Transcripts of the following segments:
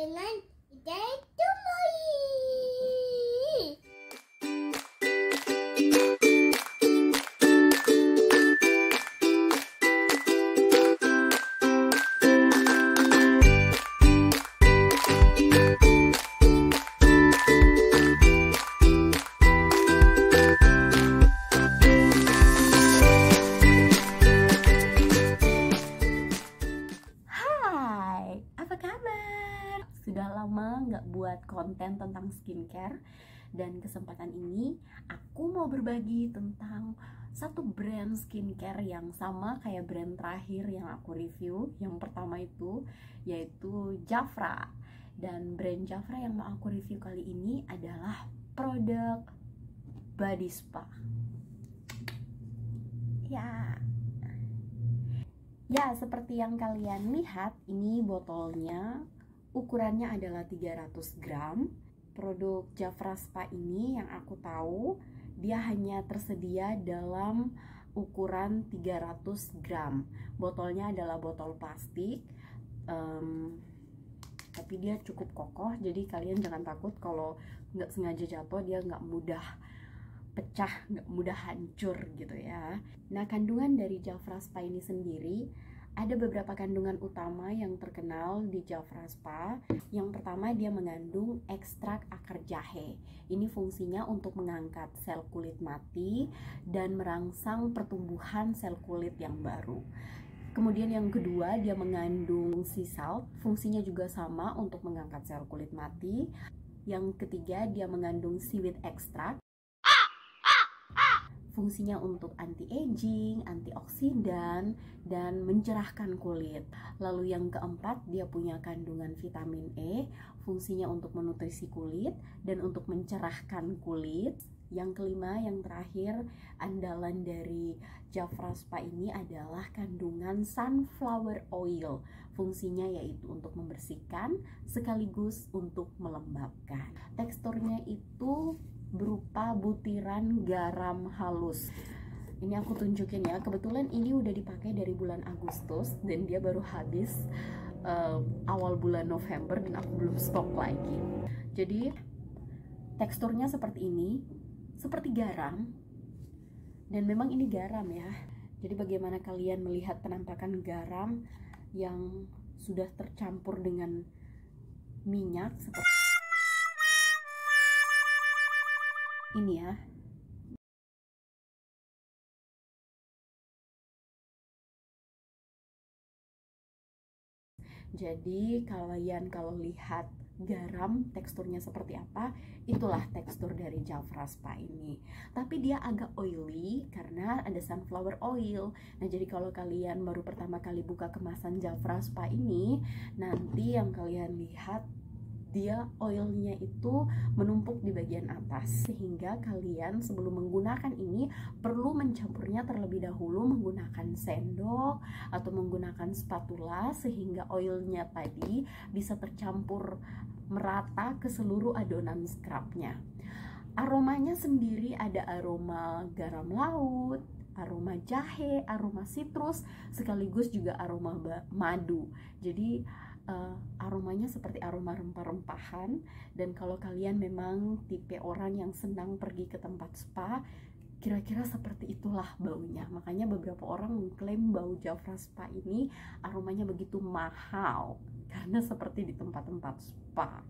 dengan Hidayah Tumoi. Hai, apa kabar? Sudah lama nggak buat konten tentang skincare, dan kesempatan ini aku mau berbagi tentang satu brand skincare yang sama kayak brand terakhir yang aku review. Yang pertama itu yaitu Jafra, dan brand Jafra yang mau aku review kali ini adalah produk Body Spa. Ya, seperti yang kalian lihat, ini botolnya ukurannya adalah 300 gram. Produk Jafra Spa ini yang aku tahu dia hanya tersedia dalam ukuran 300 gram. Botolnya adalah botol plastik, tapi dia cukup kokoh, jadi kalian jangan takut kalau nggak sengaja jatuh, dia nggak mudah pecah, nggak mudah hancur gitu ya. Nah, kandungan dari Jafra Spa ini sendiri ada beberapa kandungan utama yang terkenal di Jafra Spa. Yang pertama, dia mengandung ekstrak akar jahe. Ini fungsinya untuk mengangkat sel kulit mati dan merangsang pertumbuhan sel kulit yang baru. Kemudian yang kedua, dia mengandung sea salt, fungsinya juga sama untuk mengangkat sel kulit mati. Yang ketiga, dia mengandung seaweed extract, fungsinya untuk anti-aging, antioksidan, dan mencerahkan kulit. Lalu yang keempat, dia punya kandungan vitamin E, fungsinya untuk menutrisi kulit dan untuk mencerahkan kulit. Yang kelima, yang terakhir, andalan dari Jafra Spa ini adalah kandungan sunflower oil. Fungsinya yaitu untuk membersihkan sekaligus untuk melembabkan. Teksturnya itu berupa butiran garam halus. Ini aku tunjukin ya, kebetulan ini udah dipakai dari bulan Agustus dan dia baru habis awal bulan November dan aku belum stok lagi. Jadi teksturnya seperti ini, seperti garam, dan memang ini garam ya. Jadi bagaimana kalian melihat penampakan garam yang sudah tercampur dengan minyak seperti ini ya. Jadi kalian kalau lihat garam teksturnya seperti apa, itulah tekstur dari Jafra Spa ini. Tapi dia agak oily karena ada sunflower oil. Nah, jadi kalau kalian baru pertama kali buka kemasan Jafra Spa ini, nanti yang kalian lihat dia oilnya itu menumpuk di bagian atas, sehingga kalian sebelum menggunakan ini perlu mencampurnya terlebih dahulu menggunakan sendok atau menggunakan spatula, sehingga oilnya tadi bisa tercampur merata ke seluruh adonan scrubnya. Aromanya sendiri ada aroma garam laut, aroma jahe, aroma citrus, sekaligus juga aroma madu. Jadi aromanya seperti aroma rempah-rempahan. Dan kalau kalian memang tipe orang yang senang pergi ke tempat spa, kira-kira seperti itulah baunya. Makanya beberapa orang mengklaim bau Jafra Spa ini aromanya begitu mahal karena seperti di tempat-tempat spa.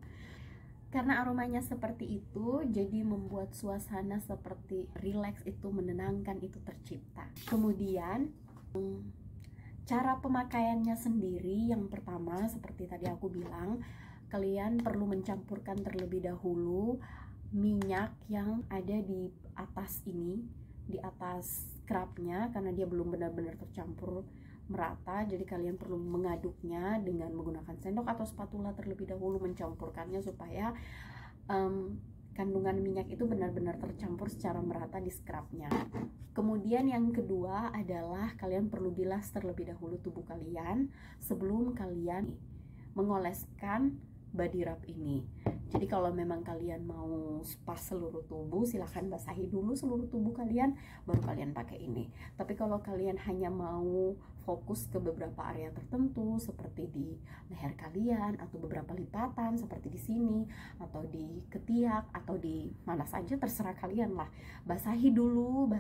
Karena aromanya seperti itu, jadi membuat suasana seperti rileks itu, menenangkan itu tercipta. Kemudian cara pemakaiannya sendiri, yang pertama seperti tadi aku bilang, kalian perlu mencampurkan terlebih dahulu minyak yang ada di atas ini, di atas scrubnya, karena dia belum benar-benar tercampur merata. Jadi kalian perlu mengaduknya dengan menggunakan sendok atau spatula terlebih dahulu, mencampurkannya supaya kandungan minyak itu benar-benar tercampur secara merata di scrubnya. Kemudian yang kedua adalah kalian perlu bilas terlebih dahulu tubuh kalian sebelum kalian mengoleskan body rub ini. Jadi kalau memang kalian mau spa seluruh tubuh, silahkan basahi dulu seluruh tubuh kalian, baru kalian pakai ini. Tapi kalau kalian hanya mau fokus ke beberapa area tertentu, seperti di leher kalian, atau beberapa lipatan, seperti di sini, atau di ketiak, atau di mana saja, terserah kalian lah. Basahi dulu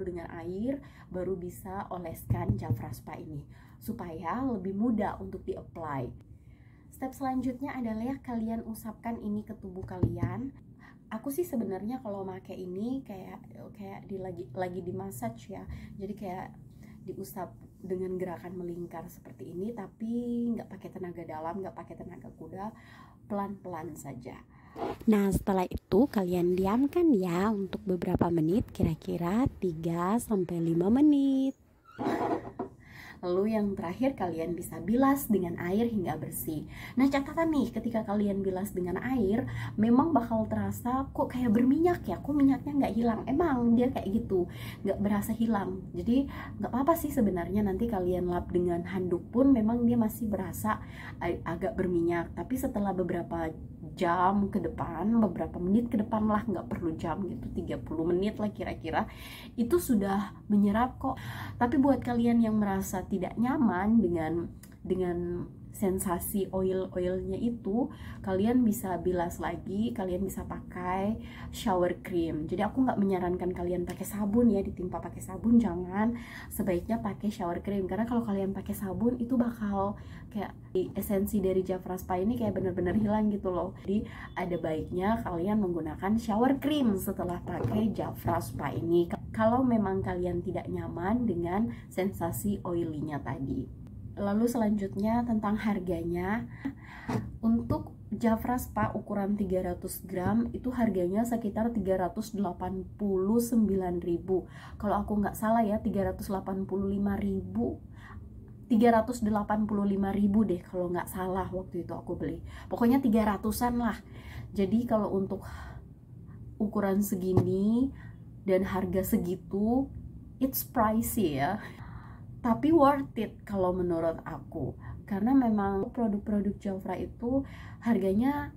dengan air, baru bisa oleskan Jafra Spa ini, supaya lebih mudah untuk di-apply. Step selanjutnya adalah kalian usapkan ini ke tubuh kalian. Aku sih sebenarnya kalau pakai ini kayak lagi di massage ya. Jadi kayak diusap dengan gerakan melingkar seperti ini, tapi nggak pakai tenaga dalam, nggak pakai tenaga kuda, pelan-pelan saja. Nah, setelah itu kalian diamkan ya untuk beberapa menit, kira-kira 3-5 menit. Lalu yang terakhir kalian bisa bilas dengan air hingga bersih. Nah, catatan nih, ketika kalian bilas dengan air, memang bakal terasa kok kayak berminyak ya, kok minyaknya nggak hilang. Emang dia kayak gitu, nggak berasa hilang. Jadi nggak apa-apa sih sebenarnya, nanti kalian lap dengan handuk pun memang dia masih berasa agak berminyak. Tapi setelah beberapa jam ke depan, beberapa menit ke depan lah, nggak perlu jam gitu, 30 menit lah kira-kira, itu sudah menyerap kok. Tapi buat kalian yang merasa tidak nyaman dengan sensasi oilnya itu, kalian bisa bilas lagi, kalian bisa pakai shower cream. Jadi aku nggak menyarankan kalian pakai sabun ya, ditimpa pakai sabun, jangan. Sebaiknya pakai shower cream, karena kalau kalian pakai sabun itu bakal kayak esensi dari Jafra Spa ini kayak bener-bener hilang gitu loh. Jadi ada baiknya kalian menggunakan shower cream setelah pakai Jafra Spa ini, kalau memang kalian tidak nyaman dengan sensasi oilinya tadi. Lalu selanjutnya tentang harganya. Untuk Jafra Spa ukuran 300 gram itu harganya sekitar 389.000. Kalau aku nggak salah ya, 385.000 deh kalau nggak salah waktu itu aku beli. Pokoknya 300-an lah. Jadi kalau untuk ukuran segini dan harga segitu, it's pricey ya, tapi worth it kalau menurut aku, karena memang produk-produk Jafra itu harganya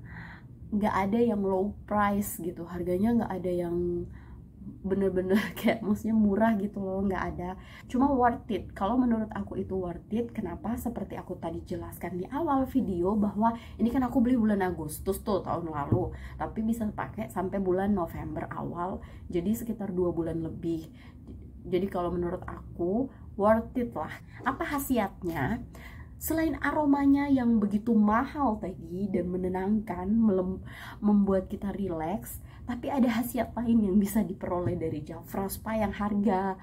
nggak ada yang low price gitu, harganya nggak ada yang bener-bener kayak maksudnya murah gitu loh, nggak ada, cuma worth it. Kalau menurut aku itu worth it. Kenapa? Seperti aku tadi jelaskan di awal video, bahwa ini kan aku beli bulan Agustus tuh tahun lalu, tapi bisa pakai sampai bulan November awal, jadi sekitar 2 bulan lebih. Jadi kalau menurut aku worth it lah. Apa khasiatnya? Selain aromanya yang begitu mahal tadi dan menenangkan, membuat kita rileks, tapi ada khasiat lain yang bisa diperoleh dari Jafra Spa yang harga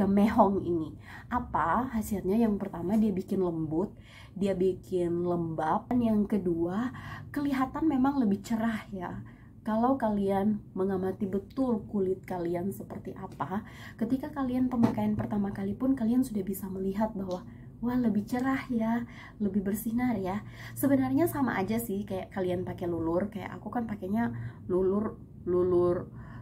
mehong ini. Apa khasiatnya? Yang pertama, dia bikin lembut, dia bikin lembab, dan yang kedua, kelihatan memang lebih cerah ya. Kalau kalian mengamati betul kulit kalian seperti apa, ketika kalian pemakaian pertama kali pun kalian sudah bisa melihat bahwa wah, lebih cerah ya, lebih bersinar ya. Sebenarnya sama aja sih kayak kalian pakai lulur. Kayak aku kan pakainya lulur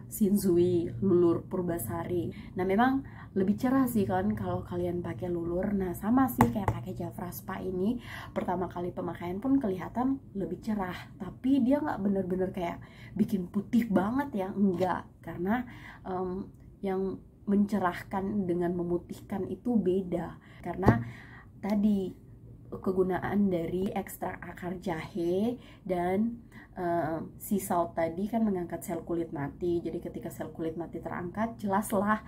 Shinzui, lulur Purbasari. Nah, memang lebih cerah sih kan kalau kalian pakai lulur. Nah, sama sih kayak pakai Jafra Spa ini, pertama kali pemakaian pun kelihatan lebih cerah, tapi dia nggak bener-bener kayak bikin putih banget ya, enggak. Karena yang mencerahkan dengan memutihkan itu beda, karena tadi kegunaan dari ekstrak akar jahe dan sea salt tadi kan mengangkat sel kulit mati. Jadi ketika sel kulit mati terangkat, jelaslah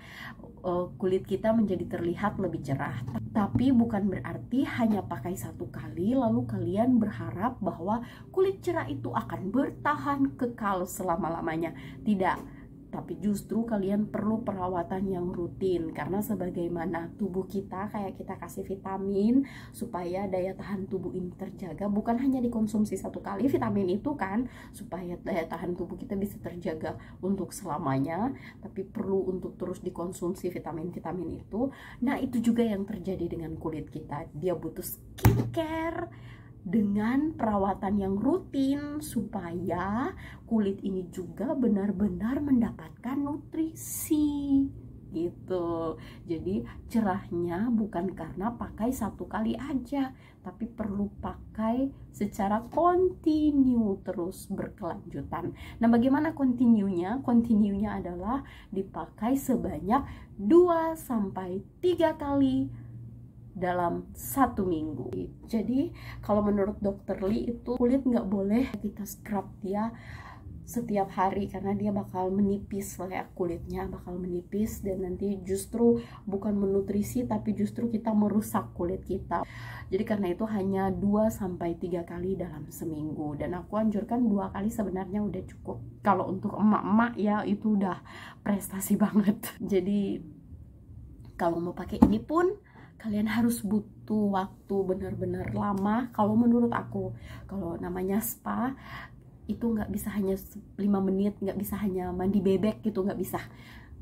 kulit kita menjadi terlihat lebih cerah. Tapi bukan berarti hanya pakai satu kali lalu kalian berharap bahwa kulit cerah itu akan bertahan kekal selama-lamanya. Tidak. Tapi justru kalian perlu perawatan yang rutin, karena sebagaimana tubuh kita, kayak kita kasih vitamin supaya daya tahan tubuh ini terjaga, bukan hanya dikonsumsi satu kali vitamin itu kan supaya daya tahan tubuh kita bisa terjaga untuk selamanya, tapi perlu untuk terus dikonsumsi vitamin-vitamin itu. Nah, itu juga yang terjadi dengan kulit kita. Dia butuh skincare dengan perawatan yang rutin supaya kulit ini juga benar-benar mendapatkan nutrisi gitu. Jadi cerahnya bukan karena pakai satu kali aja, tapi perlu pakai secara kontinu terus berkelanjutan. Nah, bagaimana kontinunya? Kontinunya adalah dipakai sebanyak 2-3 kali dalam 1 minggu. Jadi kalau menurut dokter Lee itu kulit nggak boleh kita scrub dia setiap hari karena dia bakal menipis lah ya, kulitnya bakal menipis dan nanti justru bukan menutrisi tapi justru kita merusak kulit kita. Jadi karena itu hanya 2-3 kali dalam seminggu, dan aku anjurkan 2 kali sebenarnya udah cukup. Kalau untuk emak-emak ya itu udah prestasi banget. Jadi kalau mau pakai ini pun kalian harus butuh waktu benar-benar lama. Kalau menurut aku, kalau namanya spa itu nggak bisa hanya 5 menit, nggak bisa hanya mandi bebek gitu, nggak bisa.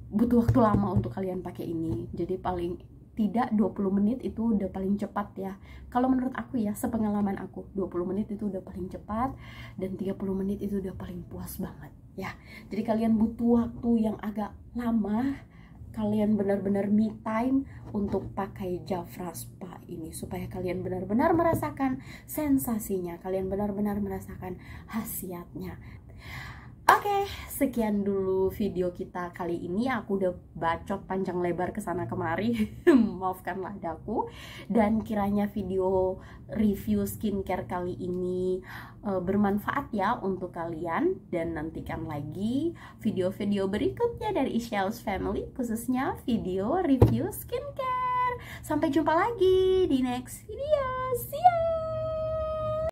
Butuh waktu lama untuk kalian pakai ini. Jadi paling tidak 20 menit itu udah paling cepat ya. Kalau menurut aku ya, sepengalaman aku 20 menit itu udah paling cepat, dan 30 menit itu udah paling puas banget ya. Jadi kalian butuh waktu yang agak lama, kalian benar-benar me time untuk pakai Jafra Spa ini supaya kalian benar-benar merasakan sensasinya, kalian benar-benar merasakan khasiatnya. Oke, sekian dulu video kita kali ini. Aku udah bacot panjang lebar kesana kemari, maafkanlah daku. Dan kiranya video review skincare kali ini bermanfaat ya untuk kalian. Dan nantikan lagi video-video berikutnya dari Ishel's Family, khususnya video review skincare. Sampai jumpa lagi di next video. See ya!